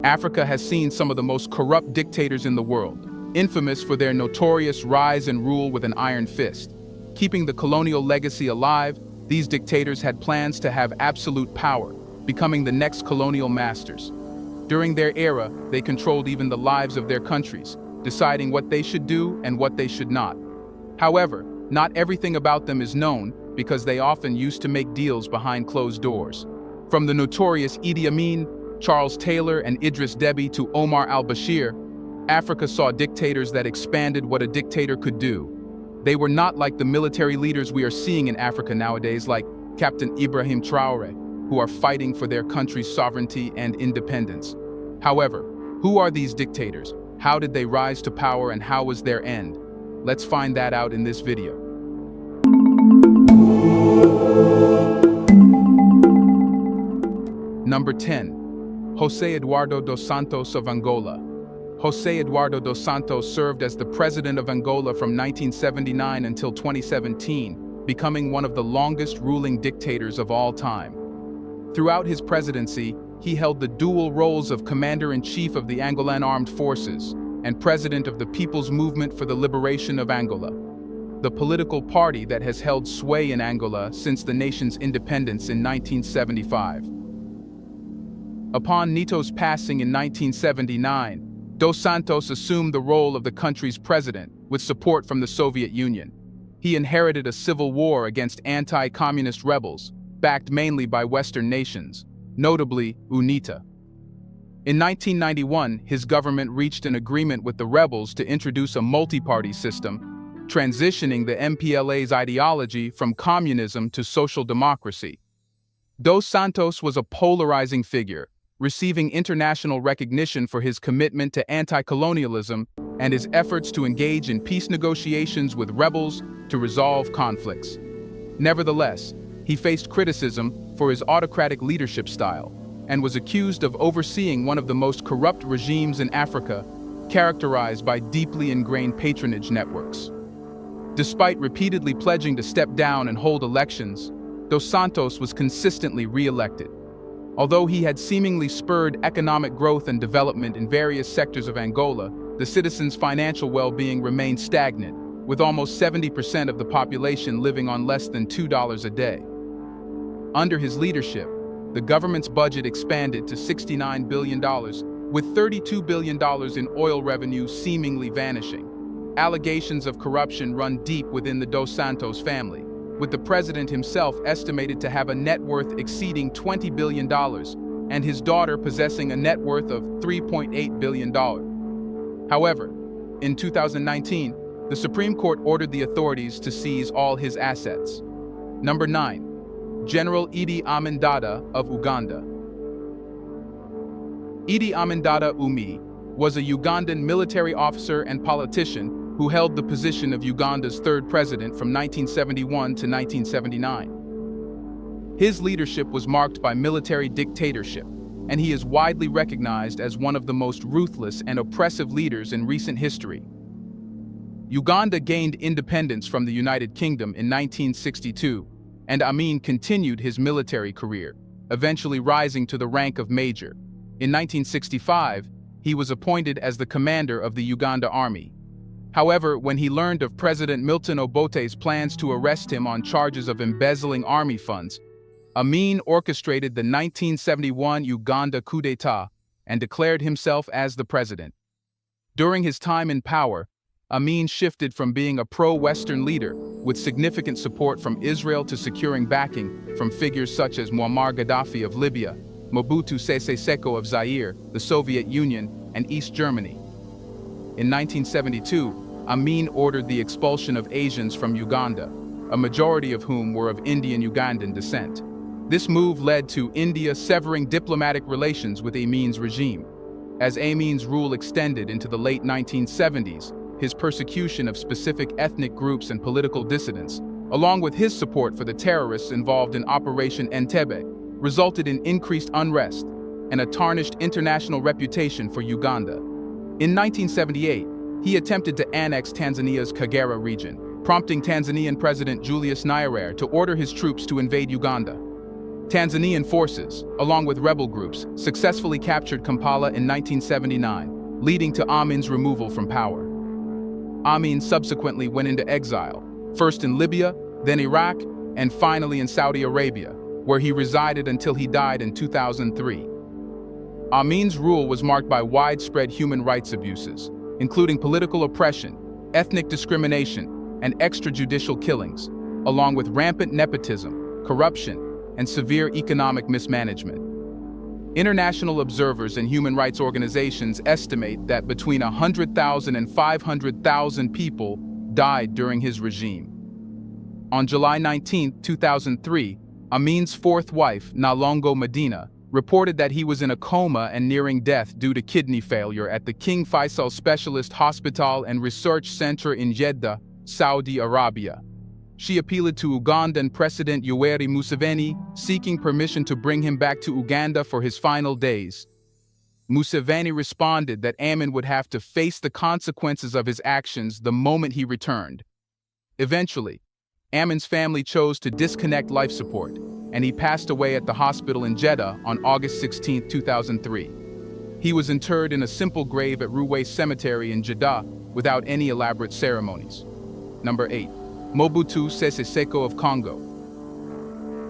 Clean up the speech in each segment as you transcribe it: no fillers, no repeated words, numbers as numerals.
Africa has seen some of the most corrupt dictators in the world, infamous for their notorious rise and rule with an iron fist. Keeping the colonial legacy alive, these dictators had plans to have absolute power, becoming the next colonial masters. During their era, they controlled even the lives of their countries, deciding what they should do and what they should not. However, not everything about them is known because they often used to make deals behind closed doors. From the notorious Idi Amin, Charles Taylor, and Idriss Deby to Omar AlBashir, Africa saw dictators that expanded what a dictator could do. They were not like the military leaders we are seeing in Africa nowadays, like Captain Ibrahim Traoré, who are fighting for their country's sovereignty and independence. However, who are these dictators? How did they rise to power and how was their end? Let's find that out in this video. Number 10. José Eduardo dos Santos of Angola. José Eduardo dos Santos served as the president of Angola from 1979 until 2017, becoming one of the longest ruling dictators of all time. Throughout his presidency, he held the dual roles of commander-in-chief of the Angolan Armed Forces and president of the People's Movement for the Liberation of Angola, the political party that has held sway in Angola since the nation's independence in 1975. Upon Nito's passing in 1979, Dos Santos assumed the role of the country's president with support from the Soviet Union. He inherited a civil war against anti-communist rebels, backed mainly by Western nations, notably UNITA. In 1991, his government reached an agreement with the rebels to introduce a multi-party system, transitioning the MPLA's ideology from communism to social democracy. Dos Santos was a polarizing figure, receiving international recognition for his commitment to anti-colonialism and his efforts to engage in peace negotiations with rebels to resolve conflicts. Nevertheless, he faced criticism for his autocratic leadership style and was accused of overseeing one of the most corrupt regimes in Africa, characterized by deeply ingrained patronage networks. Despite repeatedly pledging to step down and hold elections, Dos Santos was consistently re-elected. Although he had seemingly spurred economic growth and development in various sectors of Angola, the citizens' financial well-being remained stagnant, with almost 70% of the population living on less than $2 a day. Under his leadership, the government's budget expanded to $69 billion, with $32 billion in oil revenue seemingly vanishing. Allegations of corruption run deep within the Dos Santos family, with the president himself estimated to have a net worth exceeding $20 billion and his daughter possessing a net worth of $3.8 billion. However, in 2019, the Supreme Court ordered the authorities to seize all his assets. Number 9. General Idi Amin of Uganda. Idi Amin Umi was a Ugandan military officer and politician who held the position of Uganda's third president from 1971 to 1979. His leadership was marked by military dictatorship, and he is widely recognized as one of the most ruthless and oppressive leaders in recent history. Uganda gained independence from the United Kingdom in 1962, and Amin continued his military career, eventually rising to the rank of major. In 1965, he was appointed as the commander of the Uganda Army. However, when he learned of President Milton Obote's plans to arrest him on charges of embezzling army funds, Amin orchestrated the 1971 Uganda coup d'etat and declared himself as the president. During his time in power, Amin shifted from being a pro-Western leader with significant support from Israel to securing backing from figures such as Muammar Gaddafi of Libya, Mobutu Sese Seko of Zaire, the Soviet Union, and East Germany. In 1972, Amin ordered the expulsion of Asians from Uganda, a majority of whom were of Indian-Ugandan descent. This move led to India severing diplomatic relations with Amin's regime. As Amin's rule extended into the late 1970s, his persecution of specific ethnic groups and political dissidents, along with his support for the terrorists involved in Operation Entebbe, resulted in increased unrest and a tarnished international reputation for Uganda. In 1978, he attempted to annex Tanzania's Kagera region, prompting Tanzanian President Julius Nyerere to order his troops to invade Uganda. Tanzanian forces, along with rebel groups, successfully captured Kampala in 1979, leading to Amin's removal from power. Amin subsequently went into exile, first in Libya, then Iraq, and finally in Saudi Arabia, where he resided until he died in 2003. Amin's rule was marked by widespread human rights abuses, including political oppression, ethnic discrimination, and extrajudicial killings, along with rampant nepotism, corruption, and severe economic mismanagement. International observers and human rights organizations estimate that between 100,000 and 500,000 people died during his regime. On July 19, 2003, Amin's fourth wife, Nalongo Medina, reported that he was in a coma and nearing death due to kidney failure at the King Faisal Specialist Hospital and Research Center in Jeddah, Saudi Arabia. She appealed to Ugandan President Yoweri Museveni, seeking permission to bring him back to Uganda for his final days. Museveni responded that Amin would have to face the consequences of his actions the moment he returned. Eventually, Amin's family chose to disconnect life support, and he passed away at the hospital in Jeddah on August 16, 2003. He was interred in a simple grave at Ruwais Cemetery in Jeddah without any elaborate ceremonies. Number 8. Mobutu Sese Seko of Congo.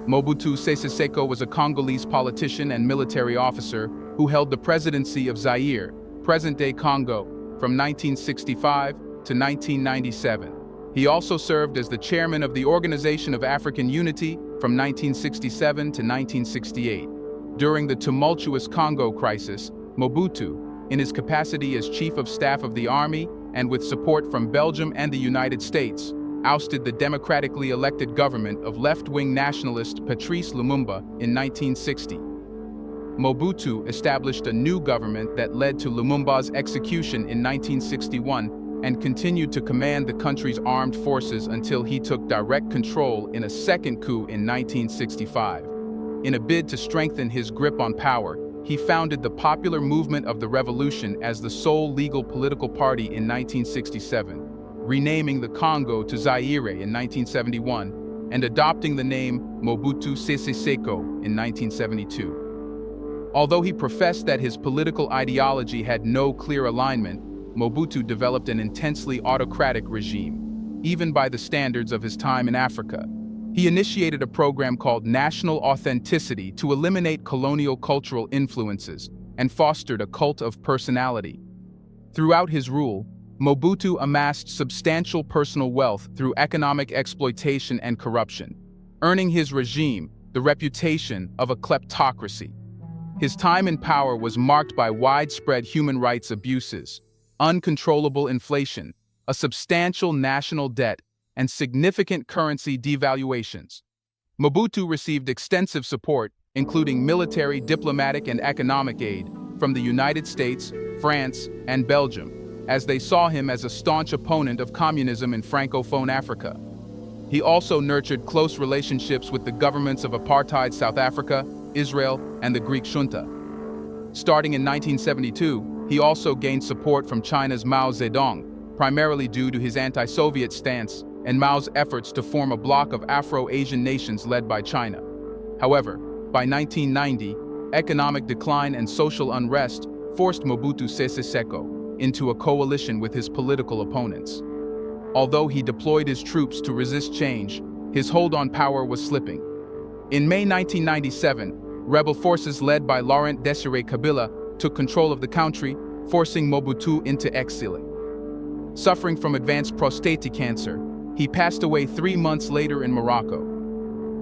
Mobutu Sese Seko was a Congolese politician and military officer who held the presidency of Zaire, present-day Congo, from 1965 to 1997. He also served as the chairman of the Organization of African Unity from 1967 to 1968. During the tumultuous Congo crisis, Mobutu, in his capacity as Chief of Staff of the Army and with support from Belgium and the United States, ousted the democratically elected government of left-wing nationalist Patrice Lumumba in 1960. Mobutu established a new government that led to Lumumba's execution in 1961 and continued to command the country's armed forces until he took direct control in a second coup in 1965. In a bid to strengthen his grip on power, he founded the Popular Movement of the Revolution as the sole legal political party in 1967. Renaming the Congo to Zaire in 1971, and adopting the name Mobutu Sese Seko in 1972. Although he professed that his political ideology had no clear alignment, Mobutu developed an intensely autocratic regime, even by the standards of his time in Africa. He initiated a program called National Authenticity to eliminate colonial cultural influences and fostered a cult of personality. Throughout his rule, Mobutu amassed substantial personal wealth through economic exploitation and corruption, earning his regime the reputation of a kleptocracy. His time in power was marked by widespread human rights abuses, uncontrollable inflation, a substantial national debt, and significant currency devaluations. Mobutu received extensive support, including military, diplomatic, and economic aid, from the United States, France, and Belgium, as they saw him as a staunch opponent of communism in Francophone Africa. He also nurtured close relationships with the governments of apartheid South Africa, Israel, and the Greek junta. Starting in 1972, he also gained support from China's Mao Zedong, primarily due to his anti-Soviet stance and Mao's efforts to form a bloc of Afro-Asian nations led by China. However, by 1990, economic decline and social unrest forced Mobutu Sese Seko into a coalition with his political opponents. Although he deployed his troops to resist change, his hold on power was slipping. In May 1997, rebel forces led by Laurent Désiré Kabila took control of the country, forcing Mobutu into exile. Suffering from advanced prostate cancer, he passed away 3 months later in Morocco.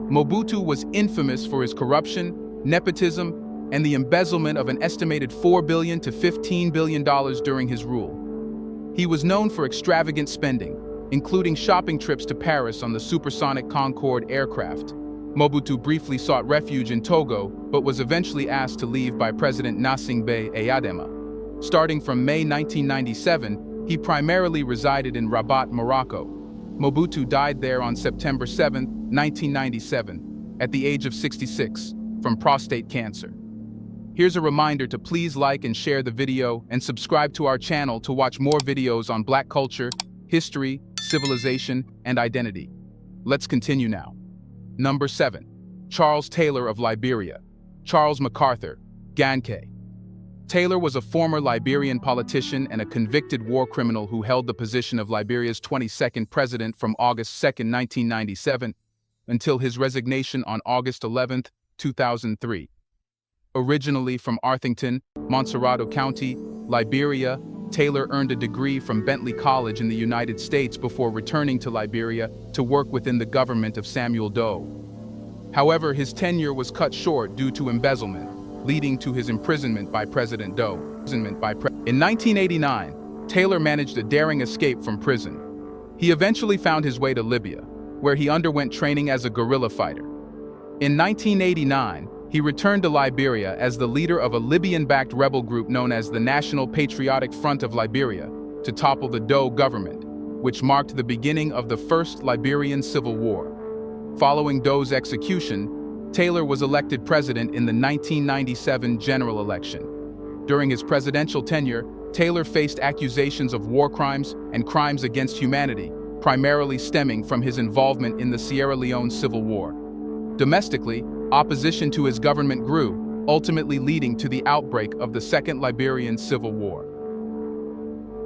Mobutu was infamous for his corruption, nepotism, and the embezzlement of an estimated $4 billion to $15 billion during his rule. He was known for extravagant spending, including shopping trips to Paris on the supersonic Concorde aircraft. Mobutu briefly sought refuge in Togo, but was eventually asked to leave by President Gnassingbé Eyadema. Starting from May 1997, he primarily resided in Rabat, Morocco. Mobutu died there on September 7, 1997, at the age of 66, from prostate cancer. Here's a reminder to please like and share the video and subscribe to our channel to watch more videos on Black culture, history, civilization, and identity. Let's continue now. Number 7. Charles Taylor of Liberia, Charles MacArthur, Ganke. Taylor was a former Liberian politician and a convicted war criminal who held the position of Liberia's 22nd president from August 2, 1997, until his resignation on August 11, 2003. Originally from Arthington, Montserrado County, Liberia, Taylor earned a degree from Bentley College in the United States before returning to Liberia to work within the government of Samuel Doe. However, his tenure was cut short due to embezzlement, leading to his imprisonment by President Doe. In 1989, Taylor managed a daring escape from prison. He eventually found his way to Libya, where he underwent training as a guerrilla fighter. In 1989, he returned to Liberia as the leader of a Libyan-backed rebel group known as the National Patriotic Front of Liberia to topple the Doe government, which marked the beginning of the First Liberian Civil War. Following Doe's execution, Taylor was elected president in the 1997 general election. During his presidential tenure, Taylor faced accusations of war crimes and crimes against humanity, primarily stemming from his involvement in the Sierra Leone Civil War. Domestically, opposition to his government grew, ultimately leading to the outbreak of the Second Liberian Civil War.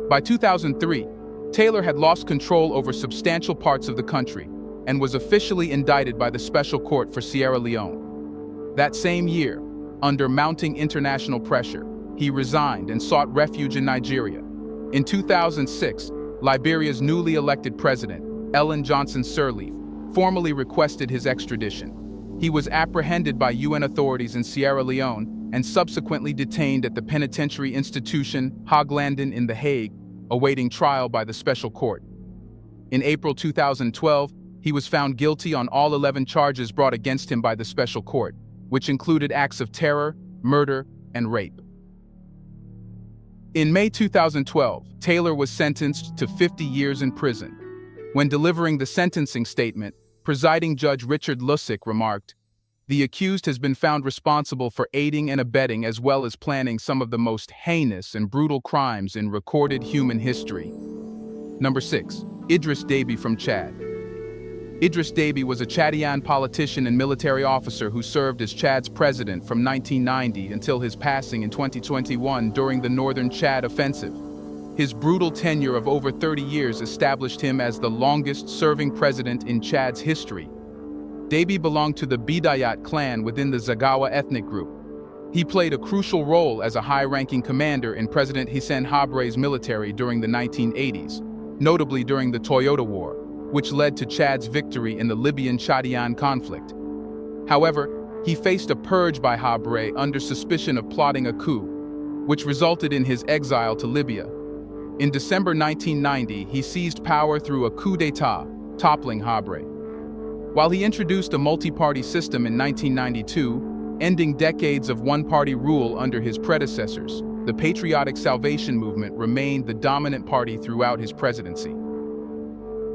By 2003, Taylor had lost control over substantial parts of the country and was officially indicted by the Special Court for Sierra Leone. That same year, under mounting international pressure, he resigned and sought refuge in Nigeria. In 2006, Liberia's newly elected president, Ellen Johnson Sirleaf, formally requested his extradition. He was apprehended by UN authorities in Sierra Leone and subsequently detained at the penitentiary institution Hooglanden in The Hague, awaiting trial by the Special Court. In April 2012, he was found guilty on all 11 charges brought against him by the Special Court, which included acts of terror, murder, and rape. In May 2012, Taylor was sentenced to 50 years in prison. When delivering the sentencing statement, Presiding Judge Richard Lussick remarked, "The accused has been found responsible for aiding and abetting as well as planning some of the most heinous and brutal crimes in recorded human history." Number 6. Idriss Deby from Chad. Idriss Deby was a Chadian politician and military officer who served as Chad's president from 1990 until his passing in 2021 during the Northern Chad Offensive. His brutal tenure of over 30 years established him as the longest-serving president in Chad's history. Deby belonged to the Bidayat clan within the Zagawa ethnic group. He played a crucial role as a high-ranking commander in President Hissène Habre's military during the 1980s, notably during the Toyota War, which led to Chad's victory in the Libyan-Chadian conflict. However, he faced a purge by Habre under suspicion of plotting a coup, which resulted in his exile to Libya. In December 1990, he seized power through a coup d'état, toppling Habre. While he introduced a multi-party system in 1992, ending decades of one-party rule under his predecessors, the Patriotic Salvation Movement remained the dominant party throughout his presidency.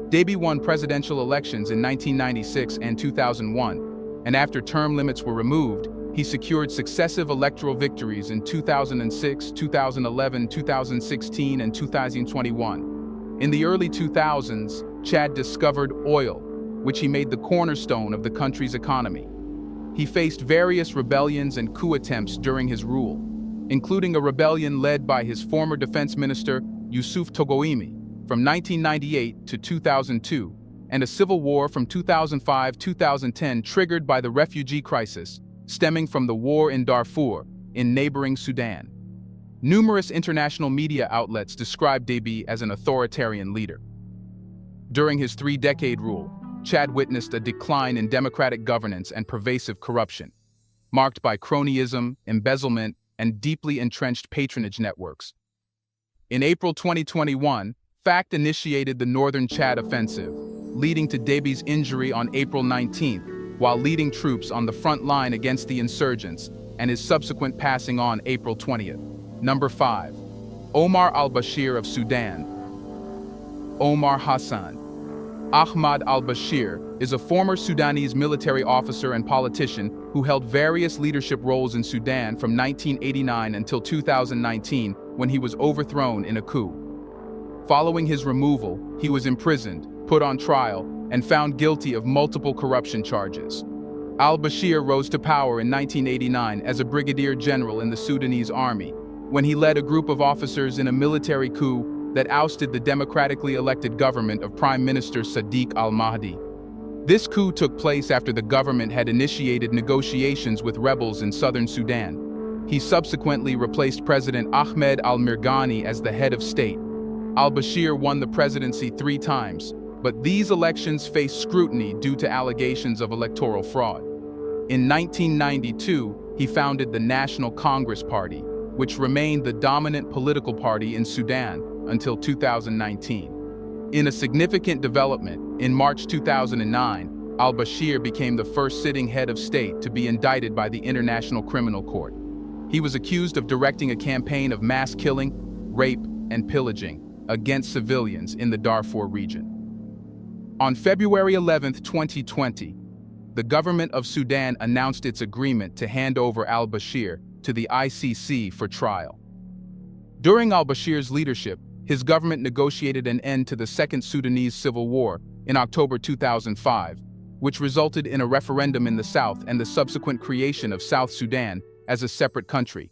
Deby won presidential elections in 1996 and 2001, and after term limits were removed, he secured successive electoral victories in 2006, 2011, 2016, and 2021. In the early 2000s, Chad discovered oil, which he made the cornerstone of the country's economy. He faced various rebellions and coup attempts during his rule, including a rebellion led by his former defense minister, Yusuf Togoimi, from 1998 to 2002, and a civil war from 2005-2010 triggered by the refugee crisis, stemming from the war in Darfur, in neighboring Sudan. Numerous international media outlets described Deby as an authoritarian leader. During his three-decade rule, Chad witnessed a decline in democratic governance and pervasive corruption, marked by cronyism, embezzlement, and deeply entrenched patronage networks. In April 2021, FACT initiated the Northern Chad Offensive, leading to Deby's injury on April 19th, while leading troops on the front line against the insurgents, and his subsequent passing on April 20th. Number 5. Omar AlBashir of Sudan. Omar Hassan. Ahmad AlBashir is a former Sudanese military officer and politician who held various leadership roles in Sudan from 1989 until 2019, when he was overthrown in a coup. Following his removal, he was imprisoned, put on trial, and found guilty of multiple corruption charges. Al-Bashir rose to power in 1989 as a brigadier general in the Sudanese army, when he led a group of officers in a military coup that ousted the democratically elected government of Prime Minister Sadiq al-Mahdi. This coup took place after the government had initiated negotiations with rebels in southern Sudan. He subsequently replaced President Ahmed al-Mirghani as the head of state. Al-Bashir won the presidency 3 times, but these elections faced scrutiny due to allegations of electoral fraud. In 1992, he founded the National Congress Party, which remained the dominant political party in Sudan until 2019. In a significant development, in March 2009, al-Bashir became the first sitting head of state to be indicted by the International Criminal Court. He was accused of directing a campaign of mass killing, rape, and pillaging against civilians in the Darfur region. On February 11, 2020, the government of Sudan announced its agreement to hand over al-Bashir to the ICC for trial. During al-Bashir's leadership, his government negotiated an end to the Second Sudanese Civil War in October 2005, which resulted in a referendum in the south and the subsequent creation of South Sudan as a separate country.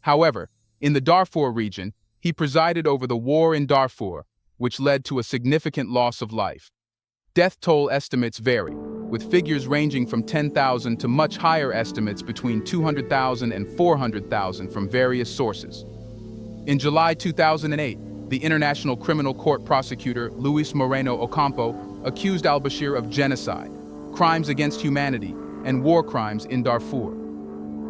However, in the Darfur region, he presided over the war in Darfur, which led to a significant loss of life. Death toll estimates vary, with figures ranging from 10,000 to much higher estimates between 200,000 and 400,000 from various sources. In July 2008, the International Criminal Court prosecutor Luis Moreno Ocampo accused al-Bashir of genocide, crimes against humanity, and war crimes in Darfur.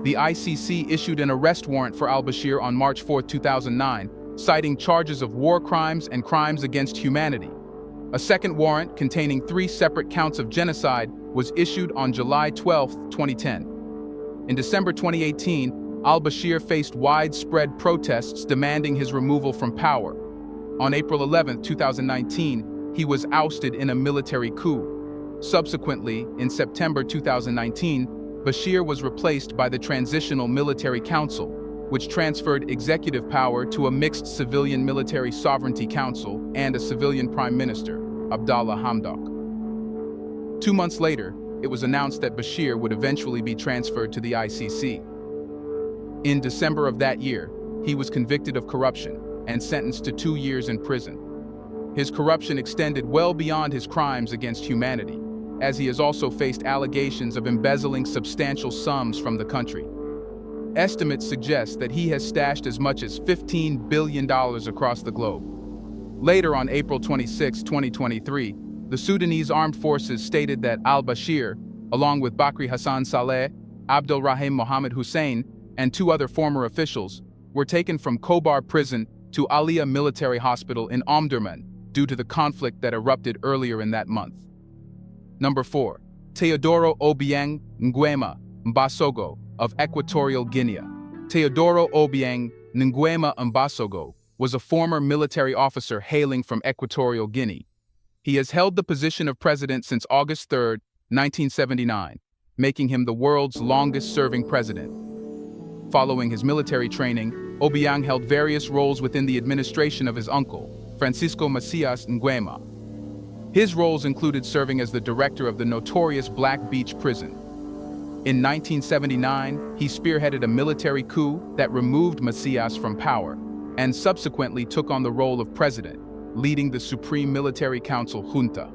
The ICC issued an arrest warrant for al-Bashir on March 4, 2009, citing charges of war crimes and crimes against humanity. A second warrant, containing 3 separate counts of genocide, was issued on July 12, 2010. In December 2018, al-Bashir faced widespread protests demanding his removal from power. On April 11, 2019, he was ousted in a military coup. Subsequently, in September 2019, Bashir was replaced by the Transitional Military Council, which transferred executive power to a mixed civilian-military sovereignty council and a civilian prime minister, Abdallah Hamdok. 2 months later, it was announced that Bashir would eventually be transferred to the ICC. In December of that year, he was convicted of corruption and sentenced to 2 years in prison. His corruption extended well beyond his crimes against humanity, as he has also faced allegations of embezzling substantial sums from the country. Estimates suggest that he has stashed as much as $15 billion across the globe. Later on April 26, 2023, the Sudanese armed forces stated that al-Bashir, along with Bakri Hassan Saleh, Abdul Rahim Mohammed Hussein, and 2 other former officials, were taken from Kobar prison to Alia Military Hospital in Omdurman due to the conflict that erupted earlier in that month. Number 4. Teodoro Obiang Nguema Mbasogo of Equatorial Guinea. Teodoro Obiang Nguema Mbasogo was a former military officer hailing from Equatorial Guinea. He has held the position of president since August 3, 1979, making him the world's longest-serving president. Following his military training, Obiang held various roles within the administration of his uncle, Francisco Matias Nguema. His roles included serving as the director of the notorious Black Beach prison. In 1979, he spearheaded a military coup that removed Matias from power, and subsequently took on the role of president, leading the Supreme Military Council junta.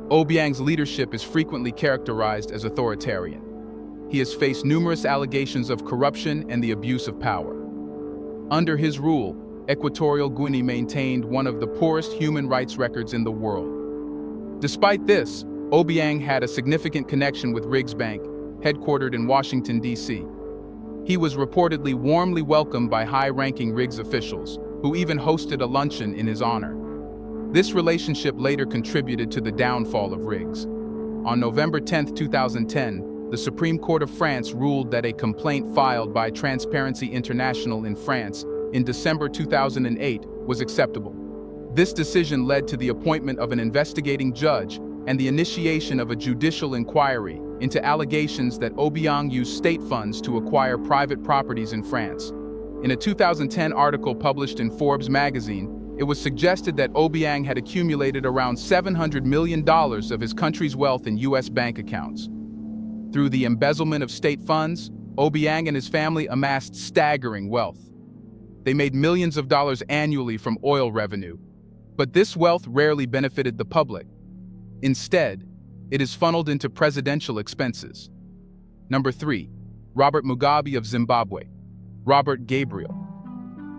Obiang's leadership is frequently characterized as authoritarian. He has faced numerous allegations of corruption and the abuse of power. Under his rule, Equatorial Guinea maintained one of the poorest human rights records in the world. Despite this, Obiang had a significant connection with Riggs Bank, headquartered in Washington, D.C. He was reportedly warmly welcomed by high-ranking Riggs officials, who even hosted a luncheon in his honor. This relationship later contributed to the downfall of Riggs. On November 10, 2010, the Supreme Court of France ruled that a complaint filed by Transparency International in France in December 2008 was acceptable. This decision led to the appointment of an investigating judge and the initiation of a judicial inquiry into allegations that Obiang used state funds to acquire private properties in France. In a 2010 article published in Forbes magazine, it was suggested that Obiang had accumulated around $700 million of his country's wealth in U.S. bank accounts. Through the embezzlement of state funds, Obiang and his family amassed staggering wealth. They made millions of dollars annually from oil revenue, but this wealth rarely benefited the public. Instead, it is funneled into presidential expenses. Number 3. Robert Mugabe of Zimbabwe. Robert Gabriel.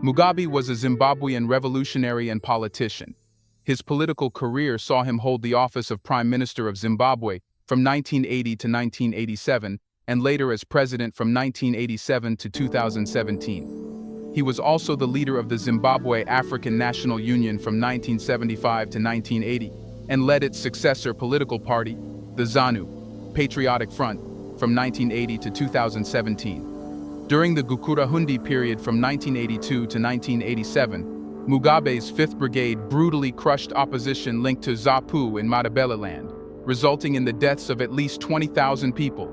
Mugabe was a Zimbabwean revolutionary and politician. His political career saw him hold the office of Prime Minister of Zimbabwe from 1980 to 1987, and later as president from 1987 to 2017. He was also the leader of the Zimbabwe African National Union from 1975 to 1980, and led its successor political party, the ZANU, Patriotic Front, from 1980 to 2017. During the Gukurahundi period from 1982 to 1987, Mugabe's 5th Brigade brutally crushed opposition linked to ZAPU in Matabeleland, resulting in the deaths of at least 20,000 people,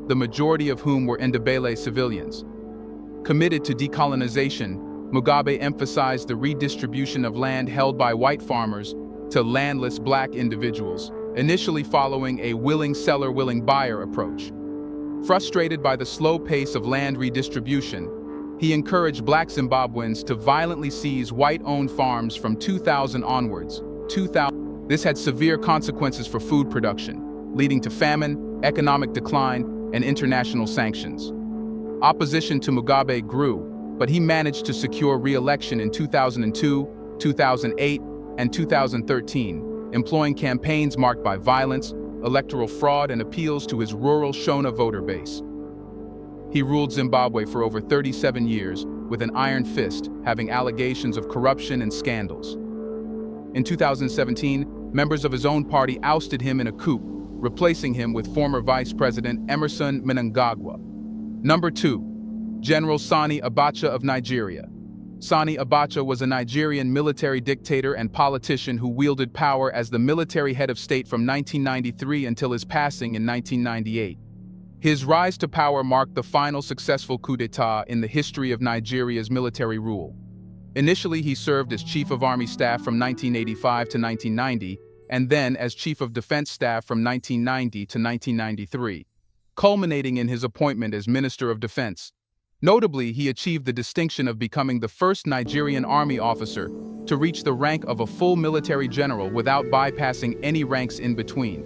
the majority of whom were Ndebele civilians. Committed to decolonization, Mugabe emphasized the redistribution of land held by white farmers to landless black individuals, initially following a willing seller, willing buyer approach. Frustrated by the slow pace of land redistribution, he encouraged black Zimbabweans to violently seize white-owned farms from 2000 onwards. This had severe consequences for food production, leading to famine, economic decline, and international sanctions. Opposition to Mugabe grew, but he managed to secure re-election in 2002, 2008, and 2013, employing campaigns marked by violence, electoral fraud, and appeals to his rural Shona voter base. He ruled Zimbabwe for over 37 years with an iron fist, having allegations of corruption and scandals. In 2017, members of his own party ousted him in a coup, replacing him with former Vice President Emmerson Mnangagwa. Number 2. General Sani Abacha of Nigeria. Sani Abacha was a Nigerian military dictator and politician who wielded power as the military head of state from 1993 until his passing in 1998. His rise to power marked the final successful coup d'etat in the history of Nigeria's military rule. Initially, he served as Chief of Army Staff from 1985 to 1990, and then as Chief of Defense Staff from 1990 to 1993, culminating in his appointment as Minister of Defense. Notably, he achieved the distinction of becoming the first Nigerian army officer to reach the rank of a full military general without bypassing any ranks in between.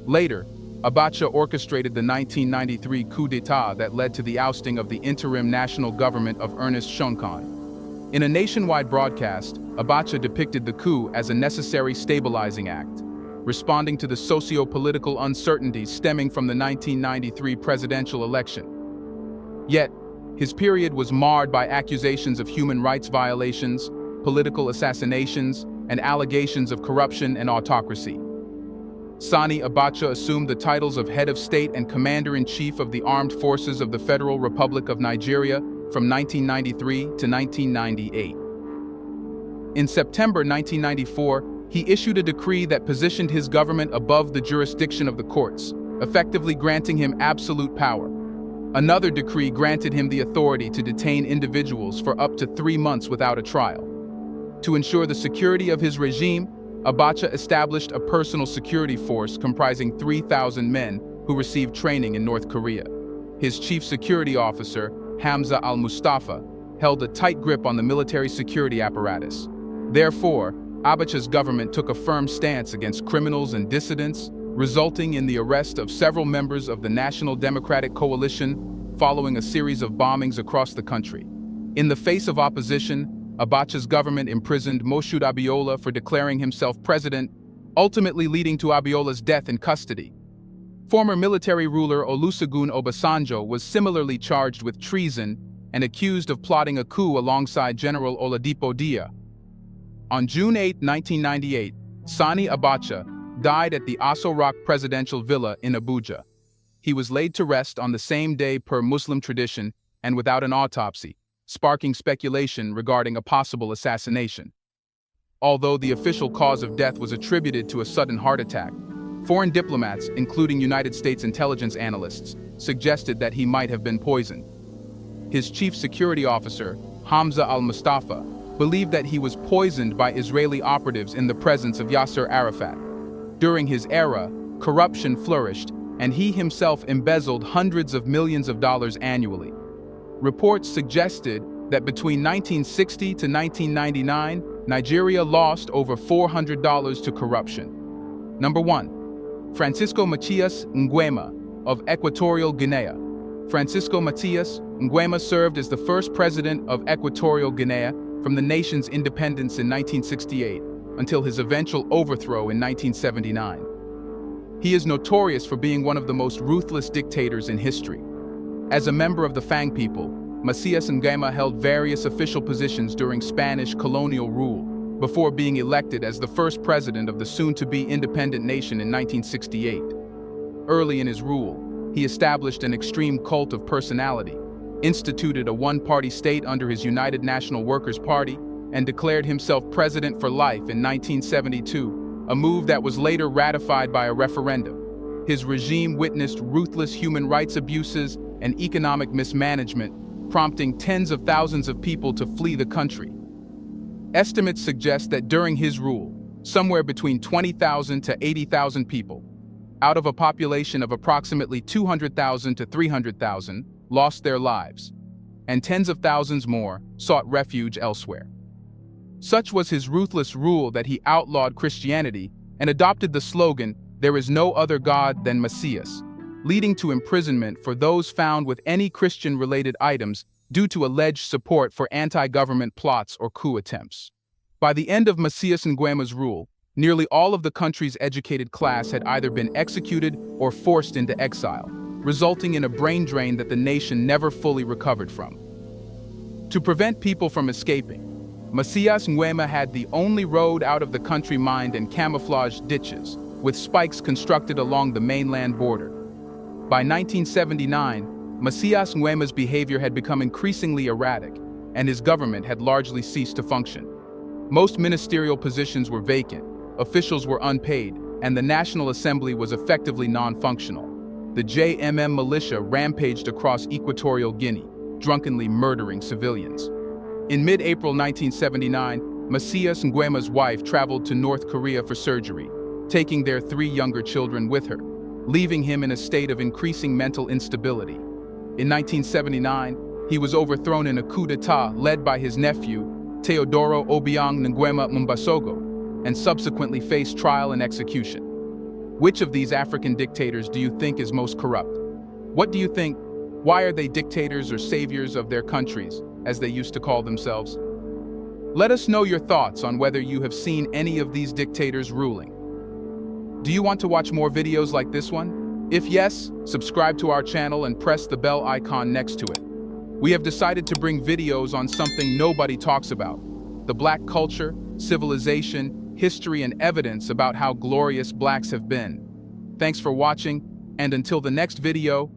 Later, Abacha orchestrated the 1993 coup d'etat that led to the ousting of the interim national government of Ernest Shonekan. In a nationwide broadcast, Abacha depicted the coup as a necessary stabilizing act, responding to the socio-political uncertainties stemming from the 1993 presidential election. Yet, his period was marred by accusations of human rights violations, political assassinations, and allegations of corruption and autocracy. Sani Abacha assumed the titles of Head of State and Commander-in-Chief of the Armed Forces of the Federal Republic of Nigeria from 1993 to 1998. In September 1994, he issued a decree that positioned his government above the jurisdiction of the courts, effectively granting him absolute power. Another decree granted him the authority to detain individuals for up to 3 months without a trial. To ensure the security of his regime, Abacha established a personal security force comprising 3,000 men who received training in North Korea. His chief security officer, Hamza al-Mustafa, held a tight grip on the military security apparatus. Therefore, Abacha's government took a firm stance against criminals and dissidents, resulting in the arrest of several members of the National Democratic Coalition following a series of bombings across the country. In the face of opposition, Abacha's government imprisoned Moshood Abiola for declaring himself president, ultimately leading to Abiola's death in custody. Former military ruler Olusegun Obasanjo was similarly charged with treason and accused of plotting a coup alongside General Oladipo Dia. On June 8, 1998, Sani Abacha died at the Aso Rock Presidential Villa in Abuja. He was laid to rest on the same day per Muslim tradition and without an autopsy, sparking speculation regarding a possible assassination. Although the official cause of death was attributed to a sudden heart attack, foreign diplomats, including United States intelligence analysts, suggested that he might have been poisoned. His chief security officer, Hamza al-Mustafa, believed that he was poisoned by Israeli operatives in the presence of Yasser Arafat. During his era, corruption flourished, and he himself embezzled hundreds of millions of dollars annually. Reports suggested that between 1960 to 1999, Nigeria lost over $400 to corruption. Number 1. Francisco Matias Nguema of Equatorial Guinea. Francisco Matias Nguema served as the first president of Equatorial Guinea from the nation's independence in 1968 until his eventual overthrow in 1979. He is notorious for being one of the most ruthless dictators in history. As a member of the Fang people, Matias Nguema held various official positions during Spanish colonial rule before being elected as the first president of the soon-to-be independent nation in 1968. Early in his rule, he established an extreme cult of personality, instituted a one-party state under his United National Workers' Party, and declared himself president for life in 1972, a move that was later ratified by a referendum. His regime witnessed ruthless human rights abuses and economic mismanagement, prompting tens of thousands of people to flee the country. Estimates suggest that during his rule, somewhere between 20,000 to 80,000 people, out of a population of approximately 200,000 to 300,000, lost their lives, and tens of thousands more sought refuge elsewhere. Such was his ruthless rule that he outlawed Christianity and adopted the slogan, "There is no other God than Messias," leading to imprisonment for those found with any Christian-related items due to alleged support for anti-government plots or coup attempts. By the end of Matias Nguema's rule, nearly all of the country's educated class had either been executed or forced into exile, resulting in a brain drain that the nation never fully recovered from. To prevent people from escaping, Matias Nguema had the only road out of the country mined and camouflaged ditches, with spikes constructed along the mainland border. By 1979, Matias Nguema's behavior had become increasingly erratic, and his government had largely ceased to function. Most ministerial positions were vacant, officials were unpaid, and the National Assembly was effectively non-functional. The JMM militia rampaged across Equatorial Guinea, drunkenly murdering civilians. In mid-April 1979, Matias Nguema's wife traveled to North Korea for surgery, taking their 3 younger children with her, leaving him in a state of increasing mental instability. In 1979, he was overthrown in a coup d'etat led by his nephew, Teodoro Obiang Nguema Mbasogo, and subsequently faced trial and execution. Which of these African dictators do you think is most corrupt? What do you think? Why are they dictators or saviors of their countries, as they used to call themselves? Let us know your thoughts on whether you have seen any of these dictators ruling. Do you want to watch more videos like this one? If yes, subscribe to our channel and press the bell icon next to it. We have decided to bring videos on something nobody talks about: the Black culture, civilization, history, and evidence about how glorious Blacks have been. Thanks for watching, and until the next video,